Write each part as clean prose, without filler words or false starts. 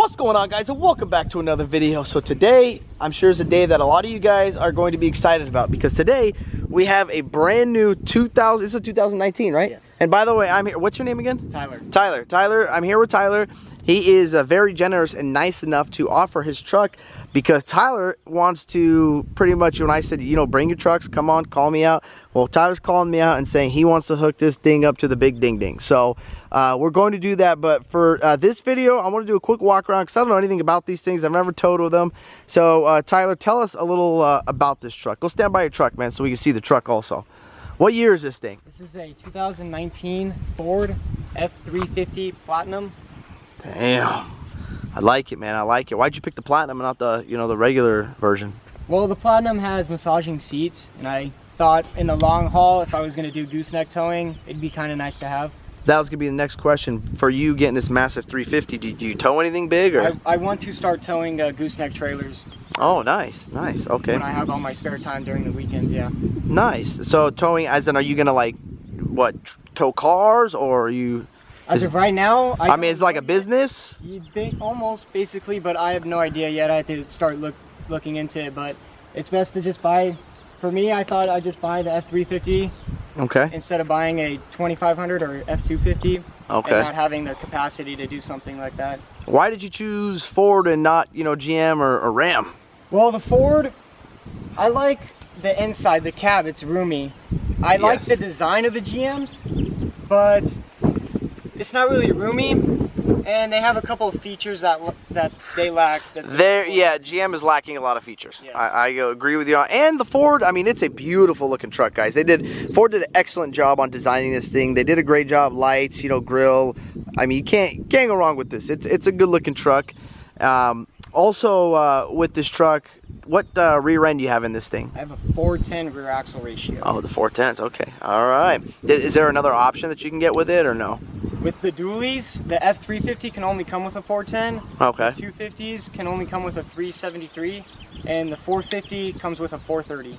What's going on, guys, and welcome back to another video. So today, I'm sure is a day that a lot of you guys are going to be excited about, because today we have a brand new 2019, right? Yes. And by the way, I'm here. What's your name again? Tyler. Tyler, I'm here with Tyler. He is very generous and nice enough to offer his truck, because Tyler wants to pretty much, when I said, you know, bring your trucks, come on, call me out. Well, Tyler's calling me out and saying he wants to hook this thing up to the big ding ding. So we're going to do that. But for this video, I want to do a quick walk around, because I don't know anything about these things. I've never towed with them. So Tyler, tell us a little about this truck. Go stand by your truck, man, so we can see the truck also. What year is this thing? This is a 2019 Ford F350 Platinum. Damn. I like it, man. I like it. Why'd you pick the Platinum and not the, you know, the regular version? Well, the Platinum has massaging seats, and I thought in the long haul, if I was going to do gooseneck towing, it'd be kind of nice to have. That was going to be the next question. For you getting this massive 350, do you tow anything big? Or? I want to start towing gooseneck trailers. Oh, nice, nice, okay. When I have all my spare time during the weekends, yeah. Nice. So towing, as in, are you going to, like, what, tow cars, or are you... As of right now, I mean, it's like a business? Almost, basically, but I have no idea yet. I have to start looking into it, but it's best to just buy. For me, I thought I'd just buy the F350. Okay. Instead of buying a 2500 or F250. Okay. And not having the capacity to do something like that. Why did you choose Ford and not, you know, GM or Ram? Well, the Ford, I like the inside, the cab. It's roomy. I like the design of the GMs, but it's not really roomy, and they have a couple of features that they lack. Yeah, GM is lacking a lot of features. Yes. I agree with you. And the Ford, I mean, it's a beautiful looking truck, guys. Ford did an excellent job on designing this thing. They did a great job. Lights, you know, grill. I mean, you can't go wrong with this. It's a good looking truck. Also, with this truck, what rear end do you have in this thing? I have a 410 rear axle ratio. Oh, the 410s. Okay. All right. Is there another option that you can get with it, or no? With the dualies, the F350 can only come with a 410. Okay. The 250s can only come with a 373, and the 450 comes with a 430.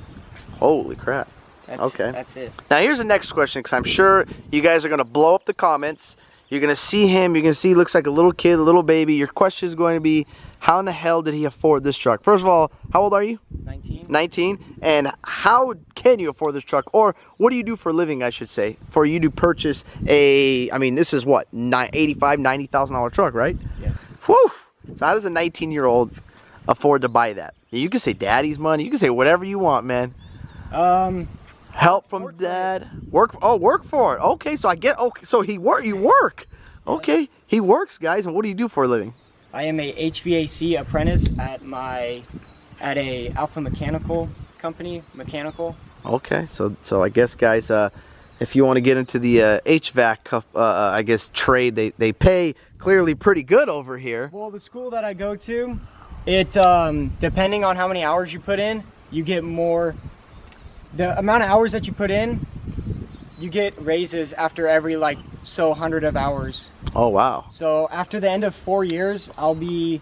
Holy crap. Okay. That's it. Now here's the next question, because I'm sure you guys are going to blow up the comments. You're going to see him. You're going to see he looks like a little kid, a little baby. Your question is going to be, how in the hell did he afford this truck? First of all, how old are you? 19. 19. And how can you afford this truck? Or what do you do for a living, I should say, for you to purchase a, I mean, this is what, $85,000, $90,000 truck, right? Yes. Whew. So how does a 19-year-old afford to buy that? You can say daddy's money. You can say whatever you want, man. Help from dad. Work for it. Okay, so so you work. Okay, he works, guys. And what do you do for a living? I am a HVAC apprentice at a Alpha Mechanical company, mechanical. Okay, so I guess, guys, if you want to get into the HVAC, I guess, trade, they pay clearly pretty good over here. Well, the school that I go to, it depending on how many hours you put in, you get more. The amount of hours that you put in, you get raises after every 100 of hours. Oh, wow. So after the end of 4 years, I'll be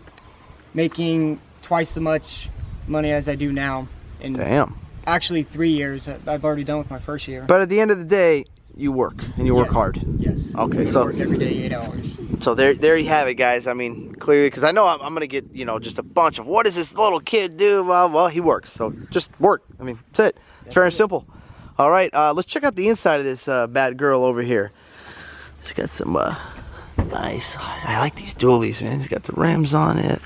making twice as much money as I do now. Damn. Actually 3 years. I've already done with my first year. But at the end of the day, you work, and you work hard. Yes. Okay, so work every day 8 hours. So there you have it, guys. I mean, clearly, because I know I'm going to get, you know, just a bunch of, what does this little kid do? Well, he works. So just work. I mean, that's it. It's very simple. All right, let's check out the inside of this bad girl over here. It's got some nice, I like these dualies, man. It's got the rims on it.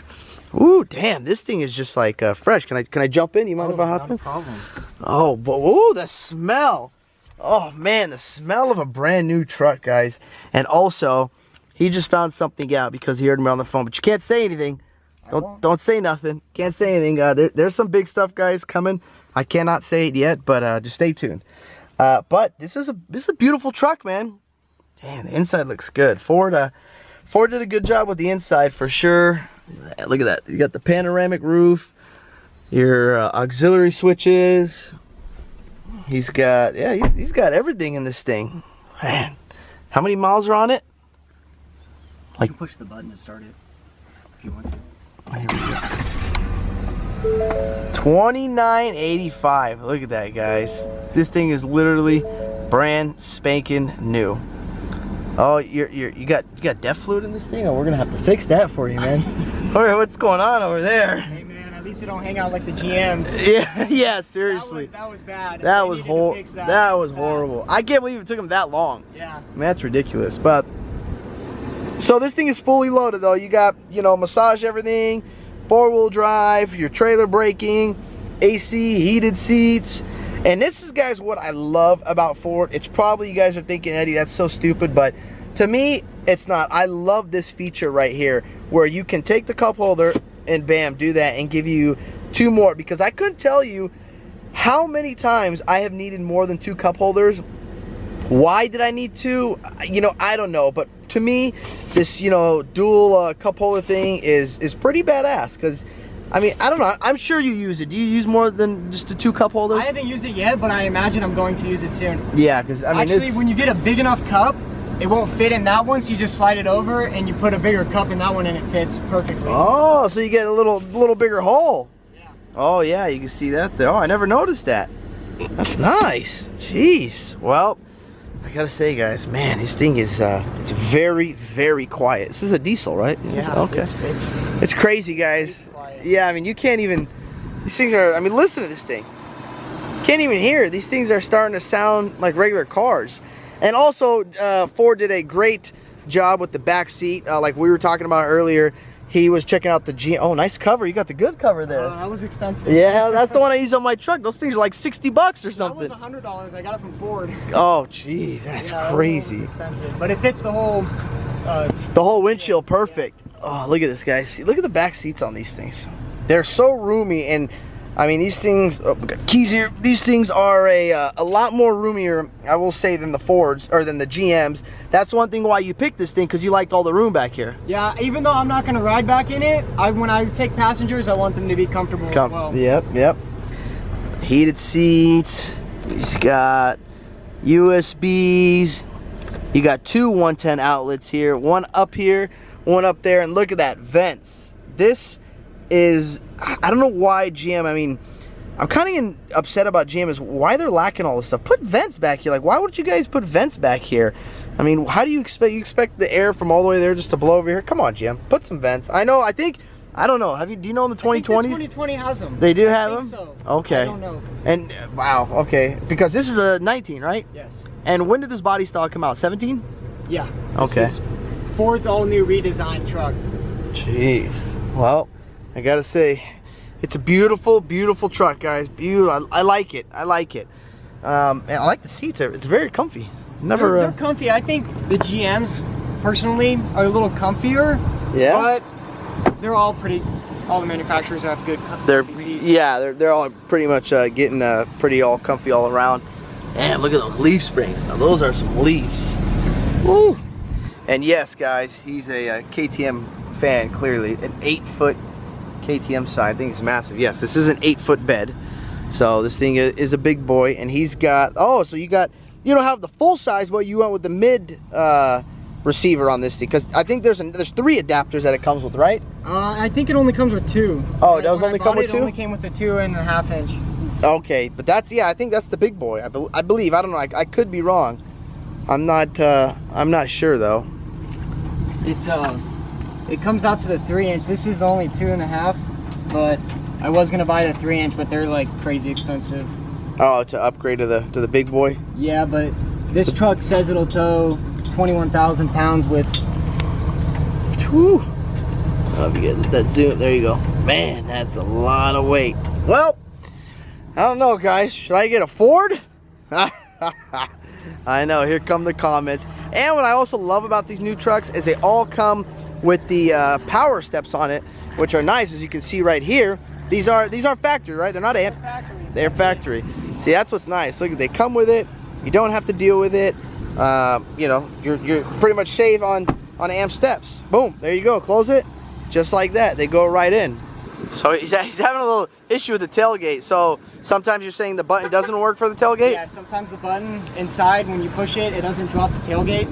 Ooh, damn, this thing is just like fresh. Can I jump in? You mind if I hop in? No problem. Oh, but ooh, the smell. Oh man, the smell of a brand new truck, guys. And also, he just found something out because he heard me on the phone. But you can't say anything. Don't say nothing. Can't say anything. There's some big stuff, guys, coming. I cannot say it yet, but just stay tuned. But this is a beautiful truck, man. Damn, the inside looks good. Ford did a good job with the inside for sure. Look at that. You got the panoramic roof, your auxiliary switches. He's got everything in this thing. Man, how many miles are on it? You can push the button to start it if you want to. Oh, here we go. 2985. Look at that, guys. This thing is literally brand spanking new. Oh, you got DEF fluid in this thing? Oh, we're gonna have to fix that for you, man. All right, what's going on over there? Hey man, at least you don't hang out like the GMs. Yeah, seriously. That was bad. That was horrible. That was horrible. I can't believe it took them that long. Yeah. I mean, that's ridiculous. But so this thing is fully loaded though. You got, you know, massage everything, 4-wheel drive, your trailer braking, AC, heated seats. And this is, guys, what I love about Ford. It's probably, you guys are thinking, Eddie, that's so stupid, but to me, it's not. I love this feature right here where you can take the cup holder and bam, do that and give you 2 more, because I couldn't tell you how many times I have needed more than 2 cup holders. Why did I need 2? You know, I don't know, but to me, this, you know, dual cup holder thing is pretty badass, because I mean, I don't know. I'm sure you use it. Do you use more than just the 2 cup holders? I haven't used it yet, but I imagine I'm going to use it soon. Yeah, because I mean, actually, when you get a big enough cup, it won't fit in that one, so you just slide it over and you put a bigger cup in that one, and it fits perfectly. Oh, so you get a little bigger hole. Yeah. Oh yeah, you can see that there. Oh, I never noticed that. That's nice. Jeez. Well, I gotta say, guys, man, this thing is it's very, very quiet. This is a diesel, right? Yeah. Okay. It's crazy, guys. Yeah, I mean, you can't even. These things are. I mean, listen to this thing. Can't even hear it. These things are starting to sound like regular cars. And also, Ford did a great job with the back seat. Like we were talking about earlier, he was checking out the GM. Oh, nice cover. You got the good cover there. That was expensive. Yeah, that's the one I use on my truck. Those things are like $60 or something. That was $100. I got it from Ford. Oh, jeez, that's crazy. Expensive, but it fits the whole windshield perfect. Oh, look at this, guys. See, look at the back seats on these things. They're so roomy, and I mean, these things. Oh, we got keys here. These things are a lot more roomier, I will say, than the Fords or than the GMs. That's one thing why you picked this thing, because you liked all the room back here. Yeah, even though I'm not going to ride back in it, when I take passengers, I want them to be comfortable as well. Yep. Heated seats. He's got USBs. You got 2 110 outlets here. One up here, one up there, and look at that, vents. This is, I don't know why GM, I mean, I'm kind of upset about GM is why they're lacking all this stuff. Put vents back here. Like, why would you guys put vents back here? I mean, how do you expect the air from all the way there just to blow over here? Come on, GM, put some vents. I know, I don't know. Do you know in the 2020s? I think the 2020 has them. They do have them? So. Okay. I don't know. And, wow, okay. Because this is a 19, right? Yes. And when did this body style come out? 17? Yeah. Okay. This is Ford's all-new redesigned truck. Jeez. Well, I gotta say, it's a beautiful, beautiful truck, guys. Beautiful. I like it. I like it. And I like the seats. It's very comfy. They're comfy. I think the GMs, personally, are a little comfier. Yeah. But they're all pretty. All the manufacturers have good comfy seats. Yeah, they're all pretty much getting pretty all comfy all around. And look at those leaf springs. Now those are some leaves. Woo! And yes, guys, he's a KTM fan. Clearly, an 8-foot KTM side. I think it's massive. Yes, this is an 8-foot bed. So this thing is a big boy, and he's got. Oh, so you don't have the full size, but you went with the mid receiver on this thing, because I think there's 3 adapters that it comes with, right? I think it only comes with 2. Oh, it does only come with 2? It only came with a 2.5 inch. Okay, but that's, yeah, I think that's the big boy. I believe. I don't know. I could be wrong. I'm not sure though. It comes out to the 3 inch. This is the only 2.5, but I was gonna buy the 3 inch, but they're like crazy expensive. Oh, to upgrade to the big boy? Yeah, but this truck says it'll tow 21,000 pounds with. Whew. Oh, if you get that zoom, there you go. Man, that's a lot of weight. Well, I don't know, guys. Should I get a Ford? I know, here come the comments. And what I also love about these new trucks is they all come with the power steps on it, which are nice, as you can see right here. These are factory, right? They're not amp. They're factory. See, that's what's nice. Look, they come with it. You don't have to deal with it. You know, you're pretty much safe on amp steps. Boom, there you go. Close it, just like that. They go right in. So he's having a little issue with the tailgate. So sometimes you're saying the button doesn't work for the tailgate? Yeah, sometimes the button inside, when you push it, it doesn't drop the tailgate.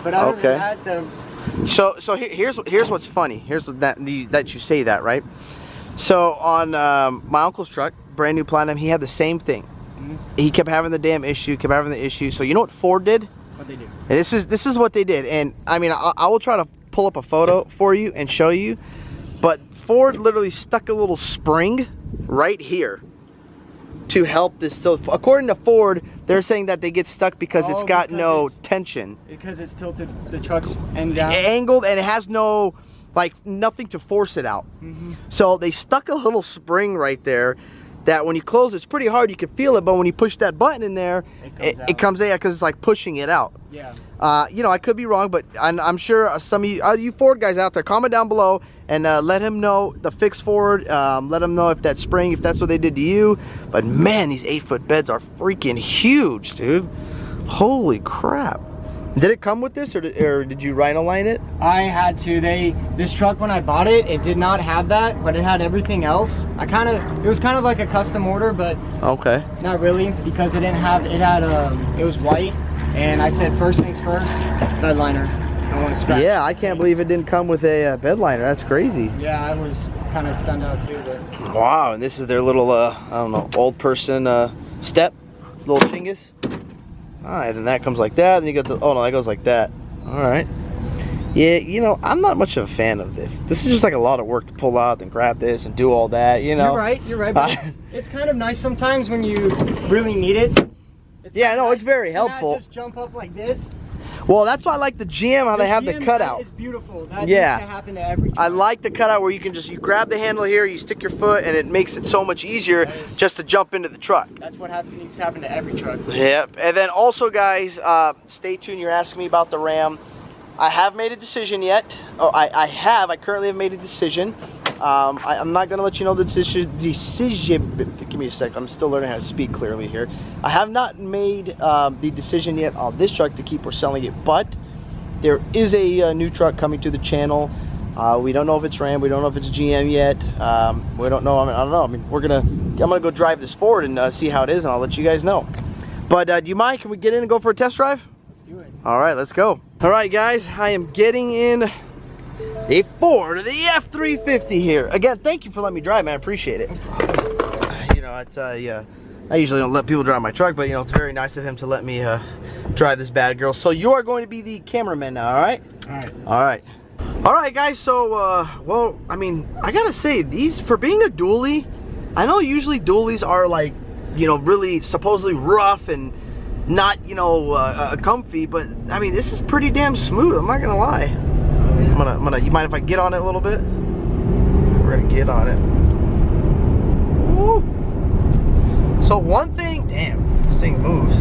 But other than that, So here's what's funny. Here's that you say that, right? So on my uncle's truck, brand new Platinum, he had the same thing. He kept having the damn issue, So you know what Ford did? What they do. And this is what they did. And I mean, I will try to pull up a photo for you and show you. But Ford literally stuck a little spring right here to help this. So according to Ford, they're saying that they get stuck because it's got no tension. Because it's tilted, the truck's end down. Angled, and it has no, like, nothing to force it out. So they stuck a little spring right there that when you close it's pretty hard, you can feel it, but when you push that button in there, it comes out because it's like pushing it out. Yeah. You know, I could be wrong, but I'm sure some of you Ford guys out there, comment down below and let him know the fix Ford. Let him know if that spring, if that's what they did to you. But man, these 8-foot beds are freaking huge, dude. Holy crap. Did it come with this, or did you rhino line it? I had to. This truck, when I bought it, it did not have that, but it had everything else. It was kind of like a custom order, but okay, not really, because it didn't have. It was white, and I said first things first, bed liner. I don't want to scratch. Yeah, I can't believe it didn't come with a bed liner. That's crazy. Yeah, I was kind of stunned out too. But wow, and this is their little I don't know, old person step, little chingus. All right, and that comes like that. Then you got the, oh no, that goes like that. All right. Yeah, you know, I'm not much of a fan of this. This is just like a lot of work to pull out and grab this and do all that, you know. You're right, but it's kind of nice sometimes when you really need it. Yeah, no, it's very helpful. Not just jump up like this. Well, that's why I like the GM, how they have the cutout. It's beautiful. That needs to happen to every truck. I like the cutout where you can just, you grab the handle here, you stick your foot, and it makes it so much easier just to jump into the truck. That's what needs to happen to every truck. Yep. And then also, guys, stay tuned. You're asking me about the Ram. I have made a decision yet. Oh, I currently have made a decision. I'm not going to let you know the decision. Give me a sec. I'm still learning how to speak clearly here. I have not made the decision yet on this truck to keep or selling it, but there is a new truck coming to the channel. We don't know if it's Ram. We don't know if it's GM yet. We don't know. I don't know. I mean, I'm gonna go drive this Ford and see how it is, and I'll let you guys know. But do you mind? Can we get in and go for a test drive? Let's do it. All right, let's go. All right, guys, I am getting in a Ford, the F350 here. Again, thank you for letting me drive, man. I appreciate it. You know, I usually don't let people drive my truck, but you know, it's very nice of him to let me drive this bad girl. So you are going to be the cameraman now, all right? All right. All right. All right, guys. So, well, I mean, I gotta say, these, for being a dually, I know usually dualies are like, you know, really supposedly rough and not, you know, comfy, but I mean, this is pretty damn smooth. I'm not gonna lie. You mind if I get on it a little bit? We're gonna get on it. Woo. So one thing, damn, this thing moves.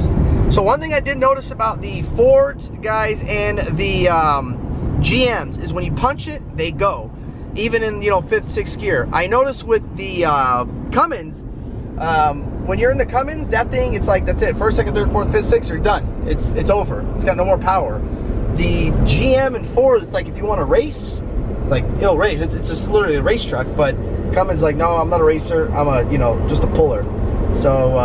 So one thing I did notice about the Fords, guys, and the GMs is when you punch it, they go. Even in, you know, 5th, 6th gear. I noticed with the Cummins, when you're in the Cummins, that thing, it's like, that's it. 1st, 2nd, 3rd, 4th, 5th, 6th, you're done. It's over. It's got no more power. The GM and Ford, it's like if you want to race, like it'll race. It's just literally a race truck. But Cummins like, no, I'm not a racer. I'm a, you know, just a puller. So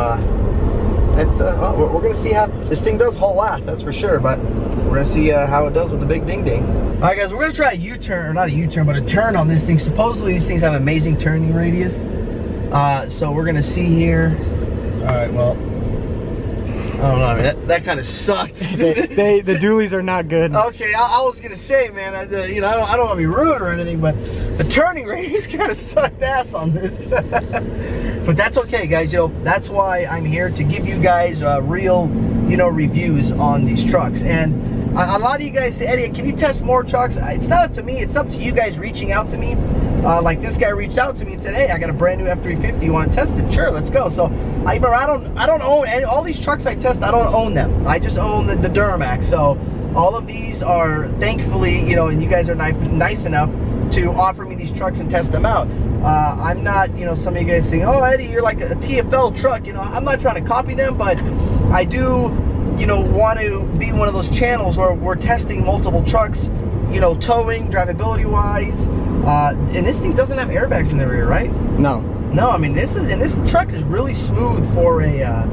that's well, we're gonna see how this thing does haul ass. That's for sure. But we're gonna see how it does with the big ding ding. All right, guys, we're gonna try a U-turn, or not a U-turn, but a turn on this thing. Supposedly these things have amazing turning radius. So we're gonna see here. All right, well. I don't know, I mean, that kind of sucked. The dualies are not good. Okay, I was gonna say, man, you know, I don't want to be rude or anything, but the turning radius kind of sucked ass on this. But that's okay, guys. You know, that's why I'm here, to give you guys real, you know, reviews on these trucks. And a lot of you guys say, Eddie, can you test more trucks? It's not up to me. It's up to you guys reaching out to me. Like this guy reached out to me and said, hey, I got a brand new F350. You want to test it? Sure, let's go. So I don't own any, all these trucks I test. I don't own them. I just own the Duramax. So all of these are, thankfully, you know, and you guys are nice enough to offer me these trucks and test them out. I'm not, you know, some of you guys saying, oh, Eddie, you're like a TFL truck. You know, I'm not trying to copy them, but I do, you know, want to be one of those channels where we're testing multiple trucks, you know, towing, drivability wise. And this thing doesn't have airbags in the rear, right? No. No, I mean, this truck is really smooth for a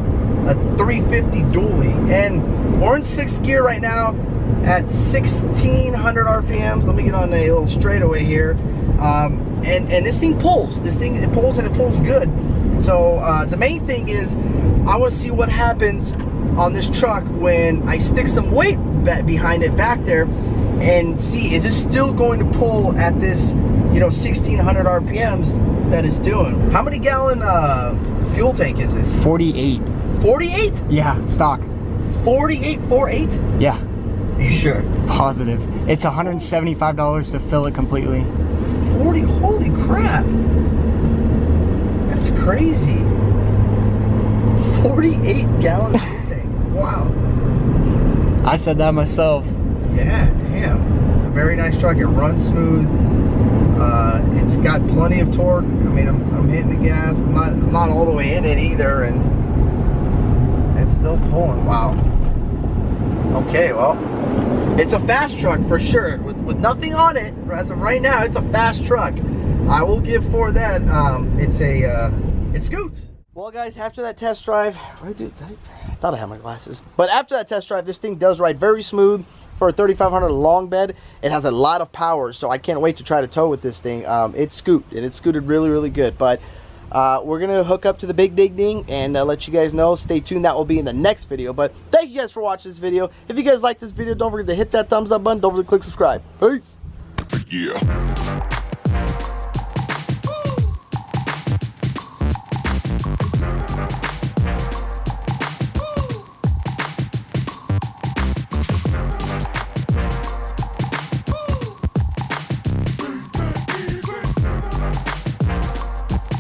350 dually. And we're in 6th gear right now at 1600 RPMs. Let me get on a little straightaway here. And this thing pulls. It pulls, and it pulls good. So the main thing is, I want to see what happens on this truck when I stick some weight behind it back there and see, is it still going to pull at this, you know, 1600 RPMs that it's doing. How many gallon fuel tank is this? 48. 48? Yeah, stock. 48, 48? Yeah. Are you sure? Positive. It's $175 to fill it completely. 40, holy crap. That's crazy. 48 gallon fuel tank. Wow. I said that myself. Yeah, damn. A very nice truck. It runs smooth. It's got plenty of torque. I mean, I'm hitting the gas. I'm not all the way in it either, and it's still pulling. Wow. Okay, well, it's a fast truck for sure. With nothing on it as of right now, it's a fast truck. I will give for that. It scoots. Well, guys, after that test drive, I thought I had my glasses, but after that test drive, this thing does ride very smooth. For a 3500 long bed, it has a lot of power, so I can't wait to try to tow with this thing. It scooted really, really good. But we're gonna hook up to the big dig ding and let you guys know. Stay tuned, that will be in the next video. But thank you guys for watching this video. If you guys like this video, don't forget to hit that thumbs up button. Don't forget to click subscribe. Peace. Yeah.